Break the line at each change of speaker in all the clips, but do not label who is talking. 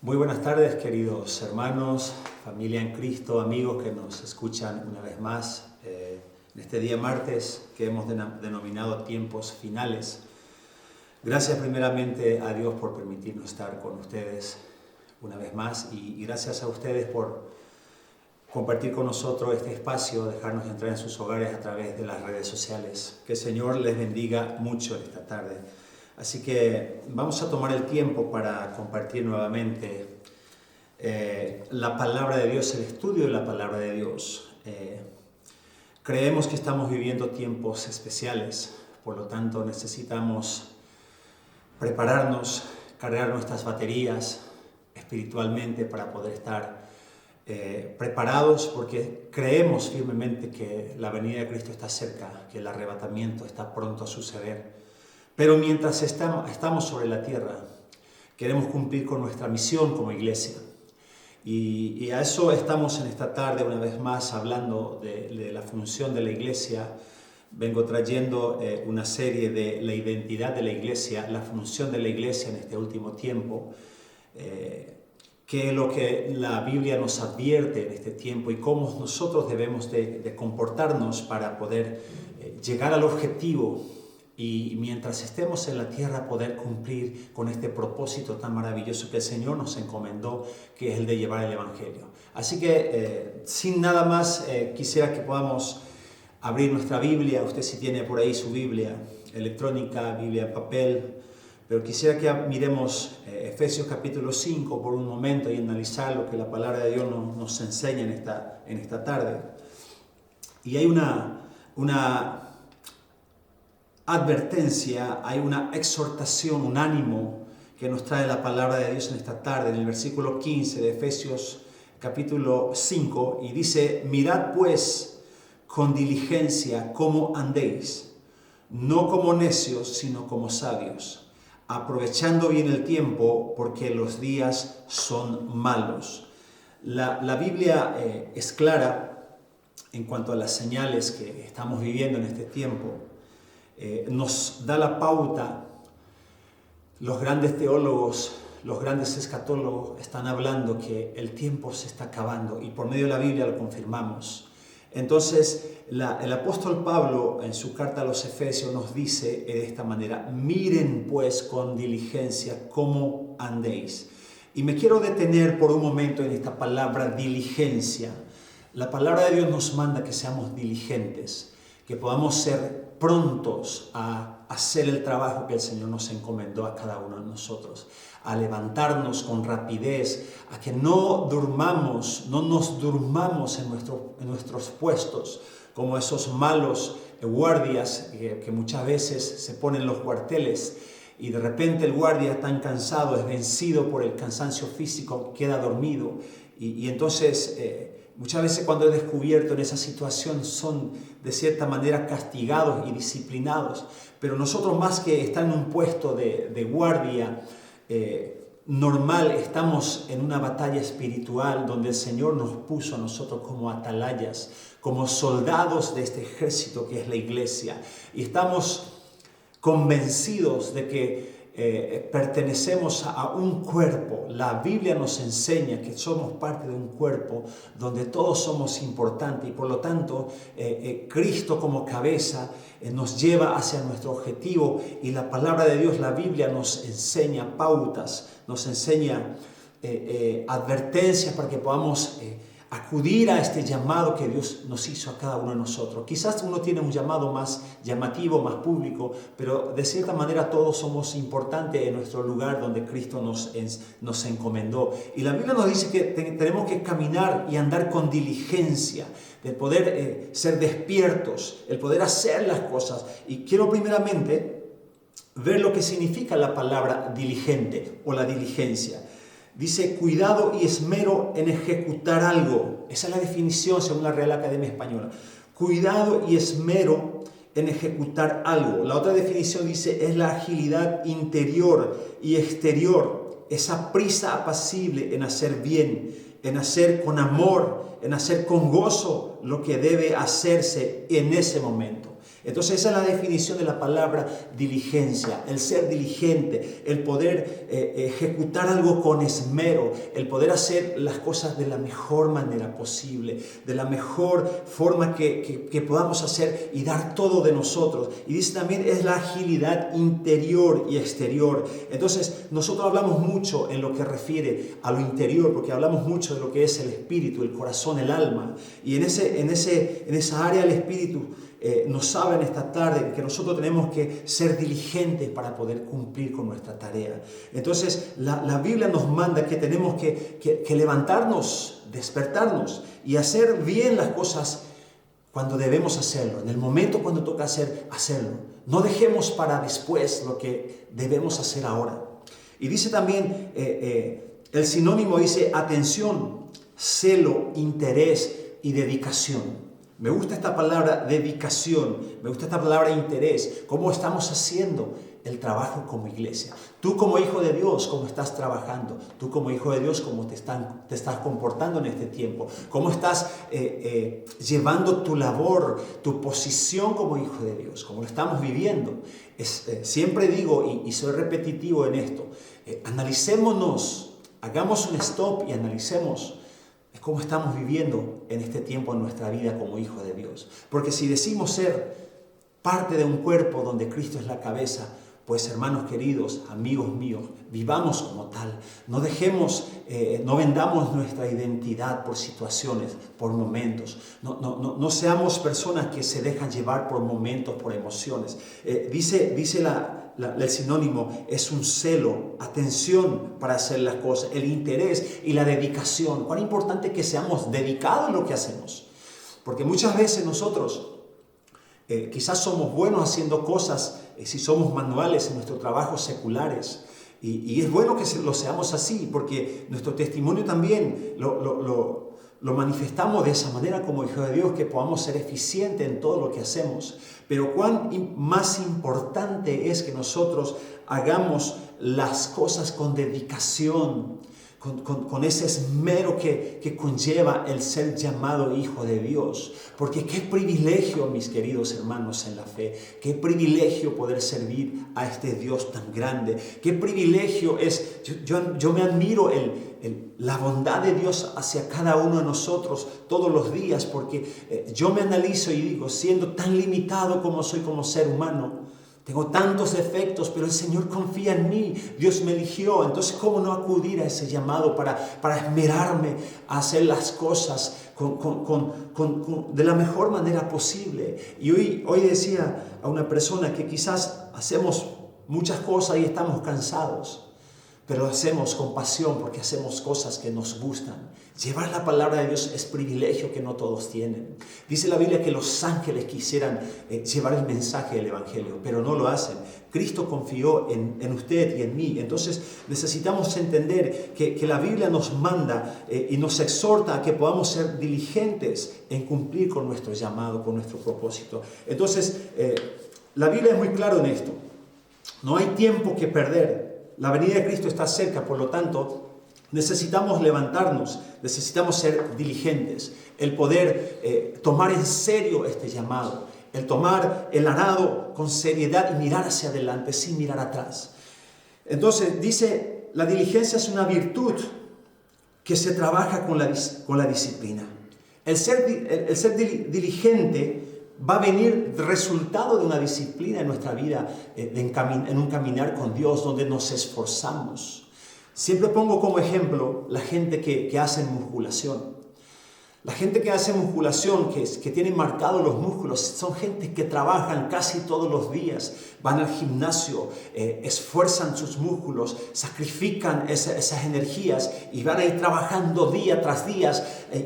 Muy buenas tardes, queridos hermanos, familia en Cristo, amigos que nos escuchan una vez más en este día martes que hemos denominado tiempos finales. Gracias primeramente a Dios por permitirnos estar con ustedes una vez más y gracias a ustedes por compartir con nosotros este espacio, dejarnos entrar en sus hogares a través de las redes sociales. Que el Señor les bendiga mucho esta tarde. Así que vamos a tomar el tiempo para compartir nuevamente la palabra de Dios, el estudio de la palabra de Dios. Creemos que estamos viviendo tiempos especiales, por lo tanto necesitamos prepararnos, cargar nuestras baterías espiritualmente para poder estar preparados, porque creemos firmemente que la venida de Cristo está cerca, que el arrebatamiento está pronto a suceder. Pero mientras estamos sobre la tierra, queremos cumplir con nuestra misión como iglesia. Y a eso estamos en esta tarde una vez más hablando de la función de la iglesia. Vengo trayendo una serie de la identidad de la iglesia, la función de la iglesia en este último tiempo, que es lo que la Biblia nos advierte en este tiempo y cómo nosotros debemos de comportarnos para poder llegar al objetivo y mientras estemos en la tierra poder cumplir con este propósito tan maravilloso que el Señor nos encomendó, que es el de llevar el Evangelio. Así que sin nada más quisiera que podamos abrir nuestra Biblia. Usted si tiene por ahí su Biblia electrónica, Biblia en papel, pero quisiera que miremos Efesios capítulo 5 por un momento y analizar lo que la palabra de Dios nos enseña en esta tarde. Y hay una advertencia, hay una exhortación, un ánimo que nos trae la palabra de Dios en esta tarde, en el versículo 15 de Efesios capítulo 5, y dice: mirad pues con diligencia cómo andéis, no como necios, sino como sabios, aprovechando bien el tiempo, porque los días son malos. La Biblia es clara en cuanto a las señales que estamos viviendo en este tiempo. Nos da la pauta. Los grandes teólogos, los grandes escatólogos están hablando que el tiempo se está acabando y por medio de la Biblia lo confirmamos. Entonces el apóstol Pablo en su carta a los Efesios nos dice de esta manera: miren pues con diligencia cómo andéis. Y me quiero detener por un momento en esta palabra diligencia. La palabra de Dios nos manda que seamos diligentes, que podamos ser prontos a hacer el trabajo que el Señor nos encomendó a cada uno de nosotros, a levantarnos con rapidez, a que no nos durmamos en nuestros puestos, como esos malos guardias que muchas veces se ponen en los cuarteles y de repente el guardia tan cansado, es vencido por el cansancio físico, queda dormido y entonces muchas veces cuando es descubierto en esa situación son de cierta manera castigados y disciplinados. Pero nosotros, más que estar en un puesto de guardia normal, estamos en una batalla espiritual donde el Señor nos puso a nosotros como atalayas, como soldados de este ejército que es la iglesia. Y estamos convencidos de que pertenecemos a un cuerpo. La Biblia nos enseña que somos parte de un cuerpo donde todos somos importantes y por lo tanto Cristo como cabeza nos lleva hacia nuestro objetivo y la palabra de Dios, la Biblia, nos enseña pautas, nos enseña advertencias para que podamos acudir a este llamado que Dios nos hizo a cada uno de nosotros. Quizás uno tiene un llamado más llamativo, más público, pero de cierta manera todos somos importantes en nuestro lugar donde Cristo nos encomendó. Y la Biblia nos dice que tenemos que caminar y andar con diligencia, de poder ser despiertos, el poder hacer las cosas. Y quiero primeramente ver lo que significa la palabra diligente o la diligencia. Dice cuidado y esmero en ejecutar algo. Esa es la definición según la Real Academia Española. Cuidado y esmero en ejecutar algo. La otra definición dice es la agilidad interior y exterior. Esa prisa apacible en hacer bien, en hacer con amor, en hacer con gozo lo que debe hacerse en ese momento. Entonces esa es la definición de la palabra diligencia, el ser diligente, el poder ejecutar algo con esmero, el poder hacer las cosas de la mejor manera posible, de la mejor forma que podamos hacer y dar todo de nosotros. Y dice también es la agilidad interior y exterior. Entonces nosotros hablamos mucho en lo que refiere a lo interior, porque hablamos mucho de lo que es el espíritu, el corazón, el alma. Y en esa área del espíritu nos sabe en esta tarde que nosotros tenemos que ser diligentes para poder cumplir con nuestra tarea. Entonces la Biblia nos manda que tenemos que levantarnos, despertarnos y hacer bien las cosas cuando debemos hacerlo, en el momento cuando toca hacerlo. No dejemos para después lo que debemos hacer ahora. Y dice también, el sinónimo dice atención, celo, interés y dedicación. Me gusta esta palabra dedicación, me gusta esta palabra interés. ¿Cómo estamos haciendo el trabajo como iglesia? Tú como hijo de Dios, ¿cómo estás trabajando? Tú como hijo de Dios, ¿cómo te estás comportando en este tiempo? ¿Cómo estás llevando tu labor, tu posición como hijo de Dios? ¿Cómo lo estamos viviendo? Siempre digo, y soy repetitivo en esto, analicémonos, hagamos un stop y analicemos cómo estamos viviendo en este tiempo en nuestra vida como hijos de Dios. Porque si decimos ser parte de un cuerpo donde Cristo es la cabeza, pues hermanos queridos, amigos míos, vivamos como tal. No dejemos, no vendamos nuestra identidad por situaciones, por momentos. No seamos personas que se dejan llevar por momentos, por emociones. Dice el sinónimo, es un celo, atención para hacer las cosas, el interés y la dedicación. Cuán importante que seamos dedicados en lo que hacemos. Porque muchas veces nosotros quizás somos buenos haciendo cosas, si somos manuales en nuestros trabajos seculares. Y es bueno que lo seamos así, porque nuestro testimonio también lo manifestamos de esa manera como hijos de Dios, que podamos ser eficientes en todo lo que hacemos. Pero cuán más importante es que nosotros hagamos las cosas con dedicación, con ese esmero que conlleva el ser llamado hijo de Dios. Porque qué privilegio, mis queridos hermanos en la fe, qué privilegio poder servir a este Dios tan grande. Qué privilegio es, yo me admiro la bondad de Dios hacia cada uno de nosotros todos los días, porque yo me analizo y digo, siendo tan limitado como soy como ser humano, tengo tantos defectos, pero el Señor confía en mí. Dios me eligió. Entonces, ¿cómo no acudir a ese llamado para esmerarme a hacer las cosas de la mejor manera posible? Y hoy decía a una persona que quizás hacemos muchas cosas y estamos cansados, pero lo hacemos con pasión porque hacemos cosas que nos gustan. Llevar la palabra de Dios es privilegio que no todos tienen. Dice la Biblia que los ángeles quisieran llevar el mensaje del Evangelio, pero no lo hacen. Cristo confió en usted y en mí. Entonces necesitamos entender que la Biblia nos manda y nos exhorta a que podamos ser diligentes en cumplir con nuestro llamado, con nuestro propósito. Entonces, la Biblia es muy clara en esto. No hay tiempo que perder. La venida de Cristo está cerca, por lo tanto, necesitamos levantarnos, necesitamos ser diligentes, el poder tomar en serio este llamado, el tomar el arado con seriedad y mirar hacia adelante sin mirar atrás. Entonces, dice, la diligencia es una virtud que se trabaja con la disciplina. El ser diligente va a venir resultado de una disciplina en nuestra vida, en un caminar con Dios donde nos esforzamos. Siempre pongo como ejemplo la gente que hace musculación. La gente que hace musculación, que tiene marcados los músculos, son gente que trabajan casi todos los días, van al gimnasio, esfuerzan sus músculos, sacrifican esas energías y van a ir trabajando día tras día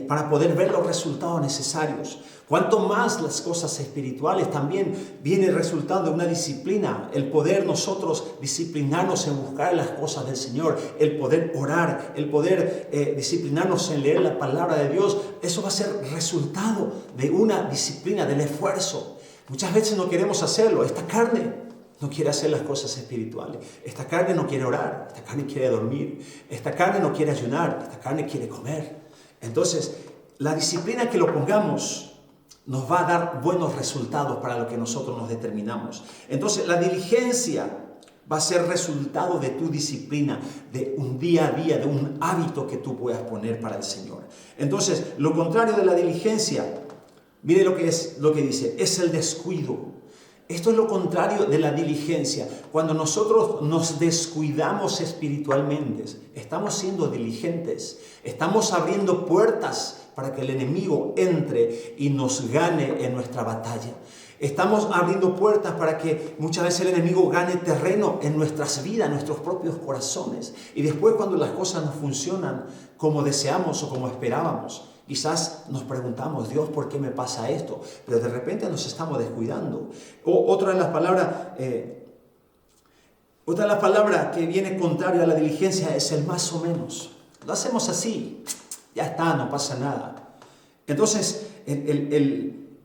para poder ver los resultados necesarios. Cuanto más las cosas espirituales también viene el resultado de una disciplina, el poder nosotros disciplinarnos en buscar las cosas del Señor, el poder orar, el poder disciplinarnos en leer la palabra de Dios, eso va a ser resultado de una disciplina, del esfuerzo. Muchas veces no queremos hacerlo, esta carne no quiere hacer las cosas espirituales, esta carne no quiere orar, esta carne quiere dormir, esta carne no quiere ayunar, esta carne quiere comer. Entonces, la disciplina que lo pongamos nos va a dar buenos resultados para lo que nosotros nos determinamos. Entonces, la diligencia va a ser resultado de tu disciplina, de un día a día, de un hábito que tú puedas poner para el Señor. Entonces, lo contrario de la diligencia, mire lo que dice, es el descuido. Esto es lo contrario de la diligencia. Cuando nosotros nos descuidamos espiritualmente, estamos siendo diligentes, estamos abriendo puertas para que el enemigo entre y nos gane en nuestra batalla. Estamos abriendo puertas para que muchas veces el enemigo gane terreno en nuestras vidas, en nuestros propios corazones. Y después, cuando las cosas no funcionan como deseamos o como esperábamos, quizás nos preguntamos, Dios, ¿por qué me pasa esto? Pero de repente nos estamos descuidando. Otra de las palabras que viene contrario a la diligencia es el más o menos. Lo hacemos así, ya está, no pasa nada. Entonces,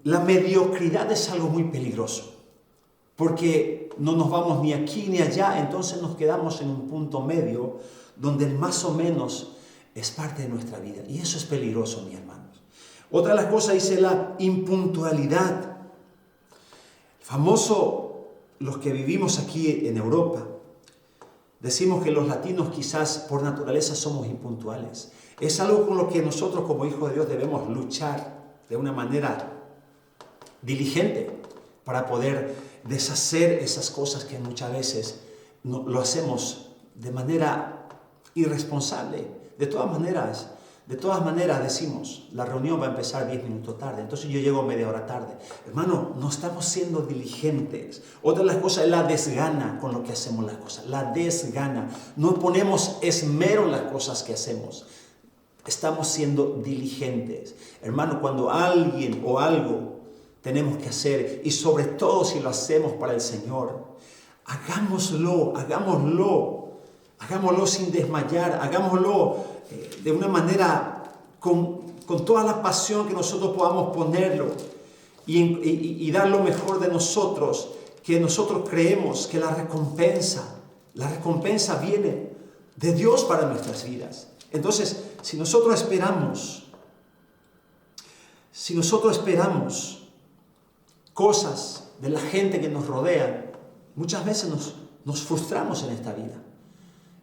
la mediocridad es algo muy peligroso, porque no nos vamos ni aquí ni allá, entonces nos quedamos en un punto medio donde el más o menos es parte de nuestra vida, y eso es peligroso, mis hermanos. Otra de las cosas dice la impuntualidad. Famoso, los que vivimos aquí en Europa, decimos que los latinos quizás por naturaleza somos impuntuales. Es algo con lo que nosotros como hijos de Dios debemos luchar de una manera diligente para poder deshacer esas cosas que muchas veces lo hacemos de manera irresponsable. De todas maneras decimos, la reunión va a empezar 10 minutos tarde, entonces yo llego media hora tarde. Hermano, no estamos siendo diligentes. Otra de las cosas es la desgana con lo que hacemos las cosas. La desgana. No ponemos esmero en las cosas que hacemos. Estamos siendo diligentes. Hermano, cuando alguien o algo tenemos que hacer, y sobre todo si lo hacemos para el Señor, hagámoslo sin desmayar, hagámoslo de una manera con toda la pasión que nosotros podamos ponerlo y dar lo mejor de nosotros, que nosotros creemos que la recompensa viene de Dios para nuestras vidas. Entonces, si nosotros esperamos cosas de la gente que nos rodea, muchas veces nos frustramos en esta vida.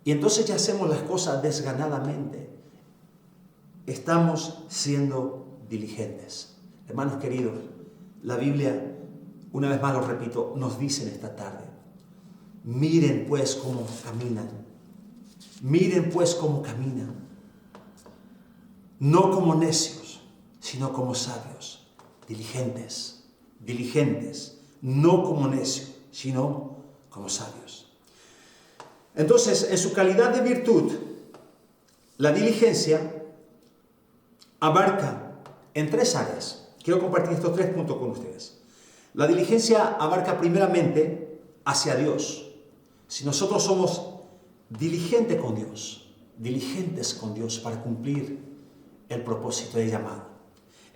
Y entonces ya hacemos las cosas desganadamente. Estamos siendo diligentes. Hermanos queridos, la Biblia, una vez más lo repito, nos dice en esta tarde, miren pues cómo caminan. Miren pues cómo caminan. No como necios, sino como sabios. Diligentes, no como necios, sino como sabios. Entonces, en su calidad de virtud, la diligencia abarca en 3 áreas. Quiero compartir estos 3 puntos con ustedes. La diligencia abarca primeramente hacia Dios. Si nosotros somos diligentes con Dios para cumplir el propósito de llamado.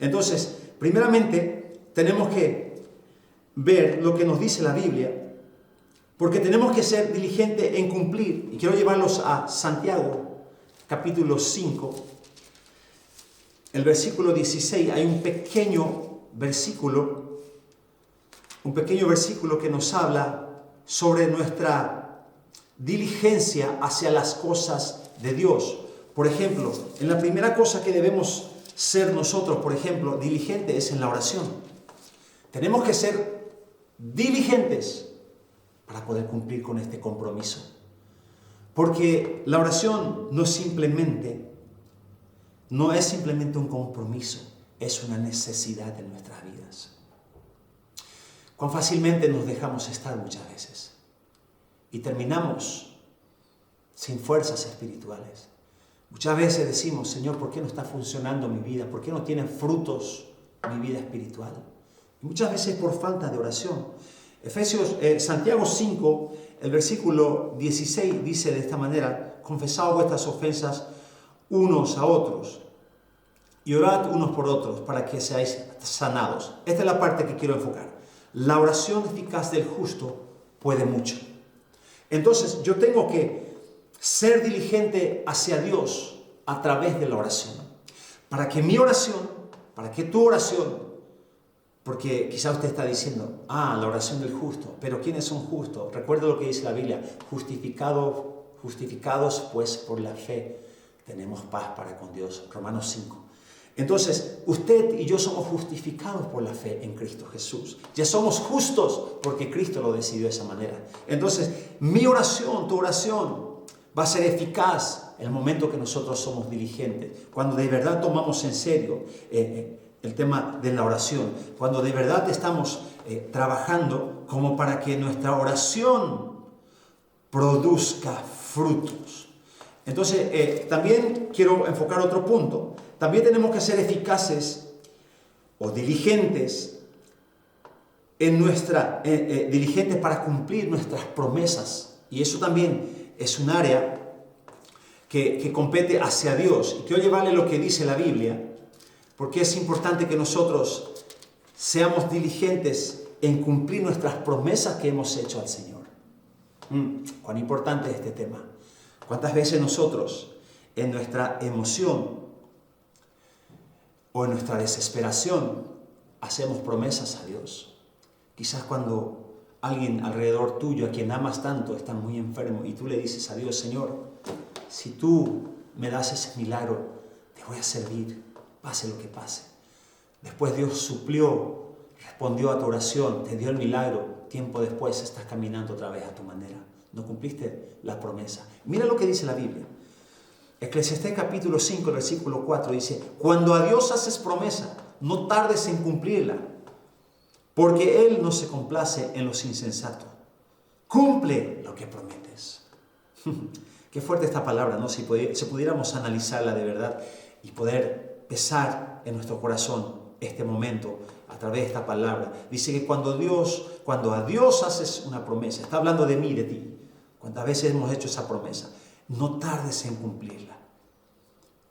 Entonces, primeramente, tenemos que ver lo que nos dice la Biblia, porque tenemos que ser diligentes en cumplir. Y quiero llevarlos a Santiago, capítulo 5, el versículo 16. Hay un pequeño versículo que nos habla sobre nuestra diligencia hacia las cosas de Dios. Por ejemplo, en la primera cosa que debemos ser nosotros, por ejemplo, diligentes, es en la oración. Tenemos que ser diligentes para poder cumplir con este compromiso. Porque la oración no es simplemente un compromiso, es una necesidad en nuestras vidas. Cuán fácilmente nos dejamos estar muchas veces y terminamos sin fuerzas espirituales. Muchas veces decimos, Señor, ¿por qué no está funcionando mi vida? ¿Por qué no tiene frutos mi vida espiritual? Y muchas veces por falta de oración. Santiago 5, el versículo 16 dice de esta manera: confesad vuestras ofensas unos a otros y orad unos por otros para que seáis sanados. Esta es la parte que quiero enfocar. La oración eficaz del justo puede mucho. Entonces yo tengo que ser diligente hacia Dios a través de la oración, para que mi oración, para que tu oración Porque quizá usted está diciendo, la oración del justo. Pero ¿quiénes son justos? Recuerda lo que dice la Biblia. Justificados pues por la fe, tenemos paz para con Dios. Romanos 5. Entonces, usted y yo somos justificados por la fe en Cristo Jesús. Ya somos justos porque Cristo lo decidió de esa manera. Entonces, mi oración, tu oración, va a ser eficaz en el momento que nosotros somos diligentes. Cuando de verdad tomamos en serio el tema de la oración. Cuando de verdad estamos trabajando como para que nuestra oración produzca frutos. Entonces, también quiero enfocar otro punto. También tenemos que ser eficaces o diligentes diligentes para cumplir nuestras promesas. Y eso también es un área que compete hacia Dios. Y quiero llevarle lo que dice la Biblia, porque es importante que nosotros seamos diligentes en cumplir nuestras promesas que hemos hecho al Señor. Cuán importante es este tema. ¿Cuántas veces nosotros en nuestra emoción o en nuestra desesperación hacemos promesas a Dios? Quizás cuando alguien alrededor tuyo, a quien amas tanto, está muy enfermo y tú le dices a Dios, Señor, si tú me das ese milagro, te voy a servir, pase lo que pase. Después Dios suplió, respondió a tu oración, te dio el milagro. Tiempo después estás caminando otra vez a tu manera. No cumpliste la promesa. Mira lo que dice la Biblia. Eclesiastés capítulo 5, versículo 4 dice, cuando a Dios haces promesa, no tardes en cumplirla, porque Él no se complace en los insensatos. Cumple lo que prometes. Qué fuerte esta palabra, ¿no? Si pudiéramos analizarla de verdad y poder pesar en nuestro corazón este momento a través de esta palabra. Dice que cuando a Dios haces una promesa, está hablando de mí y de ti. ¿Cuántas veces hemos hecho esa promesa? No tardes en cumplirla.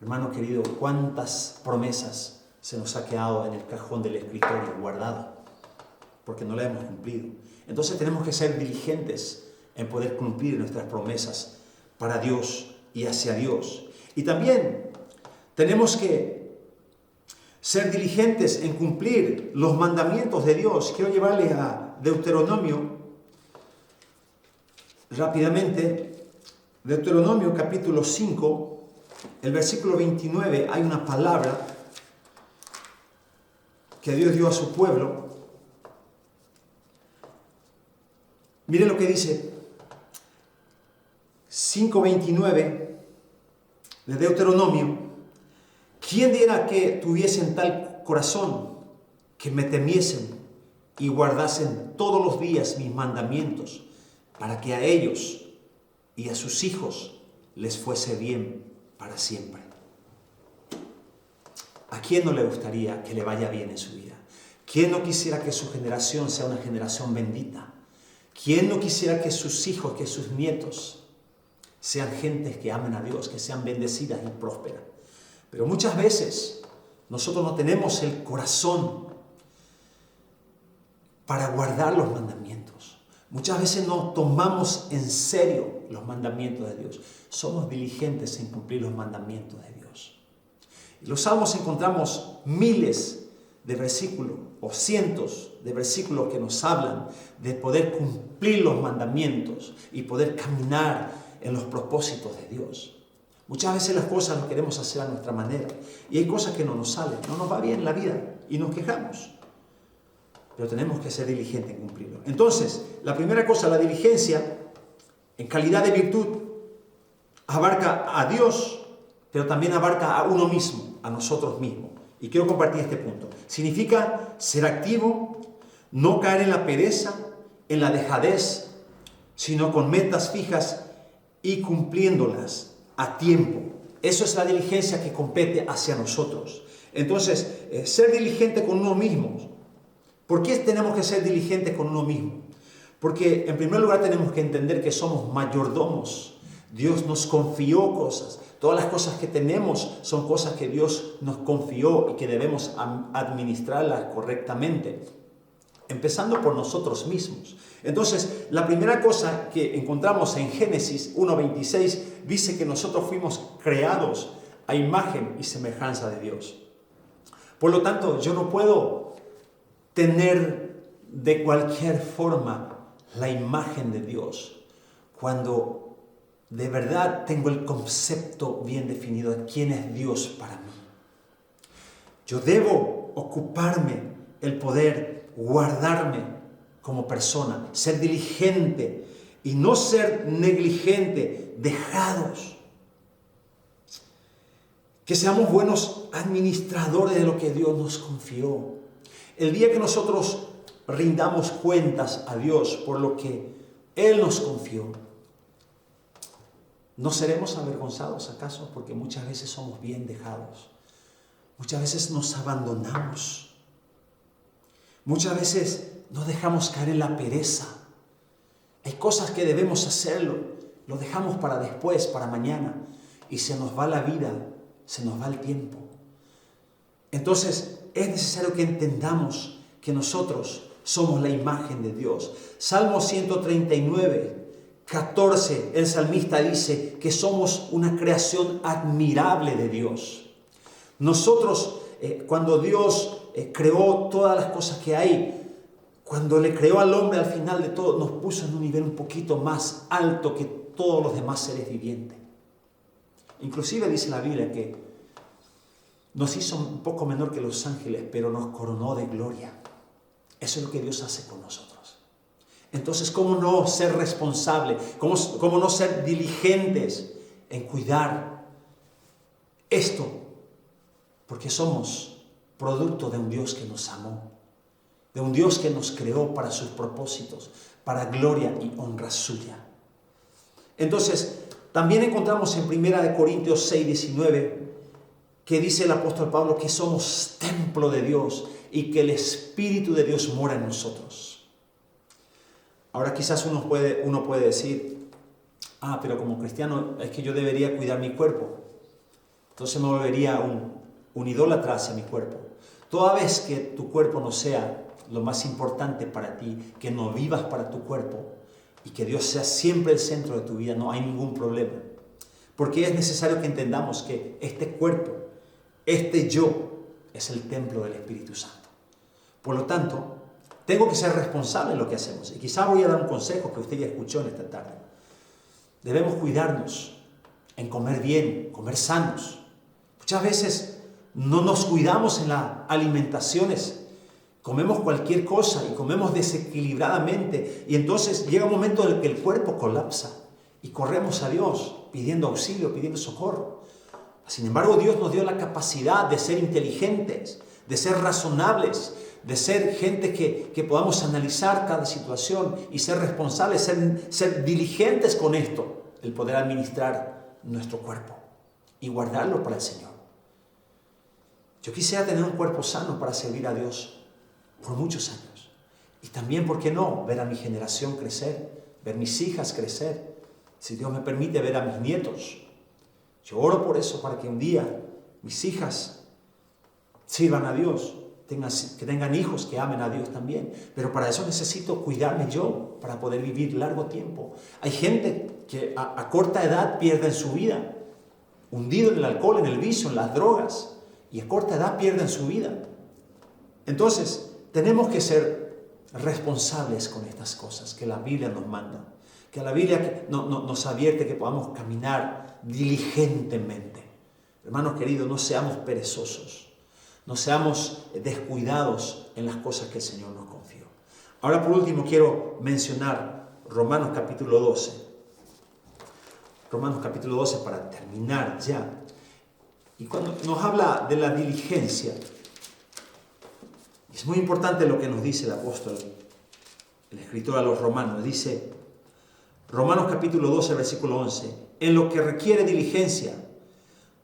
Hermano querido, ¿cuántas promesas se nos ha quedado en el cajón del escritorio guardado? Porque no la hemos cumplido. Entonces tenemos que ser diligentes en poder cumplir nuestras promesas para Dios y hacia Dios. Y también tenemos que ser diligentes en cumplir los mandamientos de Dios. Quiero llevarle a Deuteronomio rápidamente. Deuteronomio capítulo 5, el versículo 29, hay una palabra que Dios dio a su pueblo. Miren lo que dice 5:29 de Deuteronomio. ¿Quién diera que tuviesen tal corazón, que me temiesen y guardasen todos los días mis mandamientos, para que a ellos y a sus hijos les fuese bien para siempre? ¿A quién no le gustaría que le vaya bien en su vida? ¿Quién no quisiera que su generación sea una generación bendita? ¿Quién no quisiera que sus hijos, que sus nietos sean gentes que amen a Dios, que sean bendecidas y prósperas? Pero muchas veces nosotros no tenemos el corazón para guardar los mandamientos. Muchas veces no tomamos en serio los mandamientos de Dios. Somos diligentes en cumplir los mandamientos de Dios. En los Salmos encontramos miles de versículos o cientos de versículos que nos hablan de poder cumplir los mandamientos y poder caminar en los propósitos de Dios. Muchas veces las cosas las queremos hacer a nuestra manera y hay cosas que no nos salen, no nos va bien en la vida y nos quejamos. Pero tenemos que ser diligentes en cumplirlo. Entonces, la primera cosa, la diligencia, en calidad de virtud, abarca a Dios, pero también abarca a uno mismo, a nosotros mismos. Y quiero compartir este punto. Significa ser activo, no caer en la pereza, en la dejadez, sino con metas fijas y cumpliéndolas a tiempo. Eso es la diligencia que compete hacia nosotros. Entonces, ser diligente con uno mismo. ¿Por qué tenemos que ser diligentes con uno mismo? Porque en primer lugar tenemos que entender que somos mayordomos. Dios nos confió cosas. Todas las cosas que tenemos son cosas que Dios nos confió y que debemos administrarlas correctamente. Empezando por nosotros mismos. Entonces, la primera cosa que encontramos en Génesis 1:26 dice que nosotros fuimos creados a imagen y semejanza de Dios. Por lo tanto, yo no puedo tener de cualquier forma la imagen de Dios cuando de verdad tengo el concepto bien definido de quién es Dios para mí. Yo debo ocuparme el poder guardarme como persona, ser diligente y no ser negligente, dejados. Que seamos buenos administradores de lo que Dios nos confió. El día que nosotros rindamos cuentas a Dios por lo que Él nos confió, ¿no seremos avergonzados acaso? Porque muchas veces somos bien dejados. Muchas veces nos abandonamos. Muchas veces nos dejamos caer en la pereza. Hay cosas que debemos hacerlo, lo dejamos para después, para mañana, y se nos va la vida, se nos va el tiempo. Entonces es necesario que entendamos que nosotros somos la imagen de Dios. Salmo 139, 14, el salmista dice que somos una creación admirable de Dios. Nosotros, cuando Dios creó todas las cosas que hay, cuando le creó al hombre al final de todo, nos puso en un nivel un poquito más alto que todos los demás seres vivientes. Inclusive dice la Biblia que nos hizo un poco menor que los ángeles, pero nos coronó de gloria. Eso es lo que Dios hace con nosotros. Entonces, ¿cómo no ser responsable? ¿Cómo no ser diligentes en cuidar esto? Porque somos producto de un Dios que nos amó, de un Dios que nos creó para sus propósitos, para gloria y honra suya. Entonces, también encontramos en 1 Corintios 6, 19, que dice el apóstol Pablo que somos templo de Dios y que el Espíritu de Dios mora en nosotros. Ahora quizás uno puede decir, pero como cristiano es que yo debería cuidar mi cuerpo. Entonces me volvería un idólatra hacia mi cuerpo. Toda vez que tu cuerpo no sea lo más importante para ti, que no vivas para tu cuerpo y que Dios sea siempre el centro de tu vida, no hay ningún problema. Porque es necesario que entendamos que este cuerpo, este yo, es el templo del Espíritu Santo. Por lo tanto, tengo que ser responsable en lo que hacemos. Y quizá voy a dar un consejo que usted ya escuchó en esta tarde. Debemos cuidarnos en comer bien, comer sanos. Muchas veces no nos cuidamos en las alimentaciones. Comemos cualquier cosa y comemos desequilibradamente. Y entonces llega un momento en el que el cuerpo colapsa. Y corremos a Dios pidiendo auxilio, pidiendo socorro. Sin embargo, Dios nos dio la capacidad de ser inteligentes, de ser razonables, de ser gente que podamos analizar cada situación y ser responsables, ser diligentes con esto, el poder administrar nuestro cuerpo y guardarlo para el Señor. Yo quisiera tener un cuerpo sano para servir a Dios por muchos años. Y también, ¿por qué no?, ver a mi generación crecer, ver mis hijas crecer, si Dios me permite ver a mis nietos. Yo oro por eso, para que un día mis hijas sirvan a Dios, que tengan hijos que amen a Dios también. Pero para eso necesito cuidarme yo, para poder vivir largo tiempo. Hay gente que a corta edad pierden su vida, hundido en el alcohol, en el vicio, en las drogas, y a corta edad pierden su vida. Entonces, tenemos que ser responsables con estas cosas que la Biblia nos manda, que la Biblia nos advierte que podamos caminar diligentemente. Hermanos queridos, no seamos perezosos, no seamos descuidados en las cosas que el Señor nos confió. Ahora, por último, quiero mencionar Romanos capítulo 12. Romanos capítulo 12 para terminar ya. Y cuando nos habla de la diligencia, es muy importante lo que nos dice el apóstol, el escritor a los romanos. Dice, Romanos capítulo 12, versículo 11, en lo que requiere diligencia,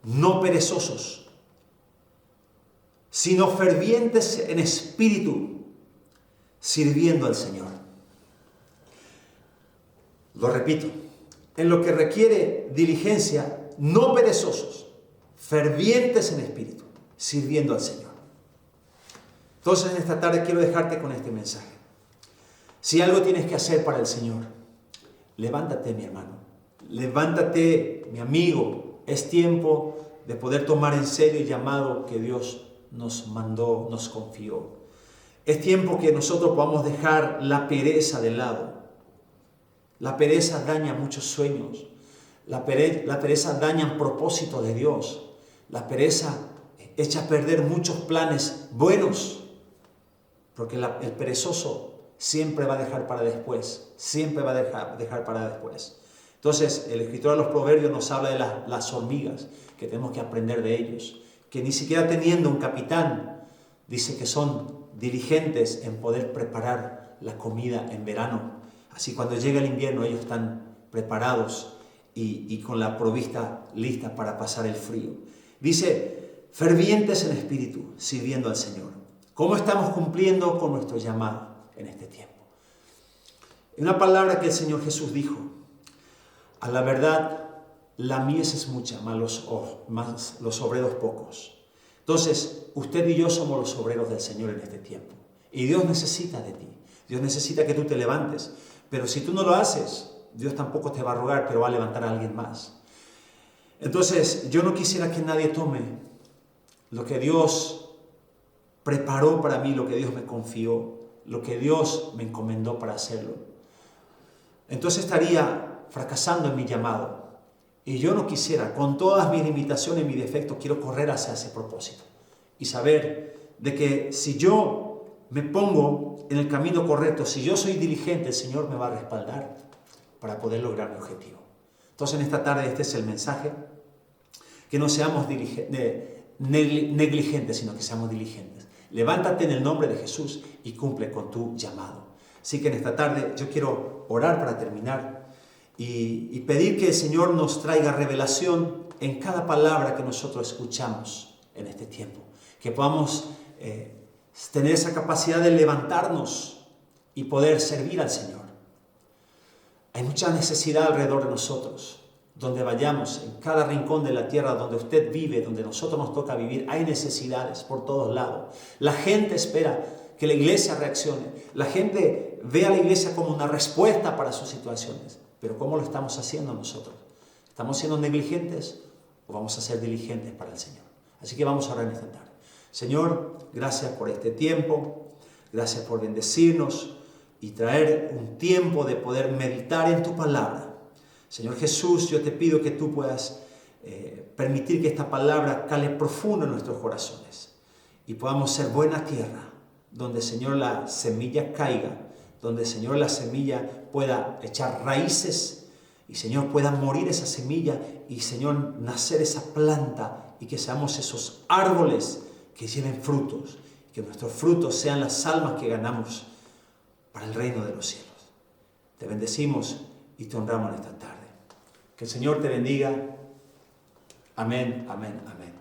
no perezosos, sino fervientes en espíritu, sirviendo al Señor. Lo repito, en lo que requiere diligencia, no perezosos, fervientes en espíritu, sirviendo al Señor. Entonces, en esta tarde quiero dejarte con este mensaje. Si algo tienes que hacer para el Señor, levántate, mi hermano. Levántate, mi amigo. Es tiempo de poder tomar en serio el llamado que Dios nos mandó, nos confió. Es tiempo que nosotros podamos dejar la pereza de lado. La pereza daña muchos sueños. La pereza daña propósito de Dios. La pereza echa a perder muchos planes buenos. Porque el perezoso siempre va a dejar para después. Siempre va a dejar para después. Entonces, el escritor de los Proverbios nos habla de las hormigas, que tenemos que aprender de ellos. Que ni siquiera teniendo un capitán, dice que son diligentes en poder preparar la comida en verano. Así cuando llega el invierno ellos están preparados y con la provista lista para pasar el frío. Dice, fervientes en espíritu, sirviendo al Señor. ¿Cómo estamos cumpliendo con nuestro llamado en este tiempo? Una palabra que el Señor Jesús dijo, a la verdad, la mies es mucha, más los obreros pocos. Entonces, usted y yo somos los obreros del Señor en este tiempo. Y Dios necesita de ti. Dios necesita que tú te levantes. Pero si tú no lo haces, Dios tampoco te va a rogar, pero va a levantar a alguien más. Entonces, yo no quisiera que nadie tome lo que Dios preparó para mí, lo que Dios me confió, lo que Dios me encomendó para hacerlo. Entonces estaría fracasando en mi llamado. Y yo no quisiera, con todas mis limitaciones y mis defectos, quiero correr hacia ese propósito. Y saber de que si yo me pongo en el camino correcto, si yo soy diligente, el Señor me va a respaldar para poder lograr mi objetivo. Entonces en esta tarde este es el mensaje, que no seamos negligentes, sino que seamos diligentes. Levántate en el nombre de Jesús y cumple con tu llamado. Así que en esta tarde yo quiero orar para terminar y pedir que el Señor nos traiga revelación en cada palabra que nosotros escuchamos en este tiempo. Que podamos tener esa capacidad de levantarnos y poder servir al Señor. Hay mucha necesidad alrededor de nosotros. Donde vayamos, en cada rincón de la tierra donde usted vive, donde nosotros nos toca vivir, hay necesidades por todos lados. La gente espera que la iglesia reaccione. La gente ve a la iglesia como una respuesta para sus situaciones. Pero ¿cómo lo estamos haciendo nosotros? ¿Estamos siendo negligentes o vamos a ser diligentes para el Señor? Así que vamos a orar en esta tarde. Señor, gracias por este tiempo. Gracias por bendecirnos y traer un tiempo de poder meditar en tu palabra. Señor Jesús, yo te pido que tú puedas permitir que esta palabra cale profundo en nuestros corazones y podamos ser buena tierra, donde, Señor, la semilla caiga, donde, Señor, la semilla pueda echar raíces y, Señor, pueda morir esa semilla y, Señor, nacer esa planta y que seamos esos árboles que lleven frutos, que nuestros frutos sean las almas que ganamos para el reino de los cielos. Te bendecimos y te honramos en esta tarde. Que el Señor te bendiga. Amén, amén, amén.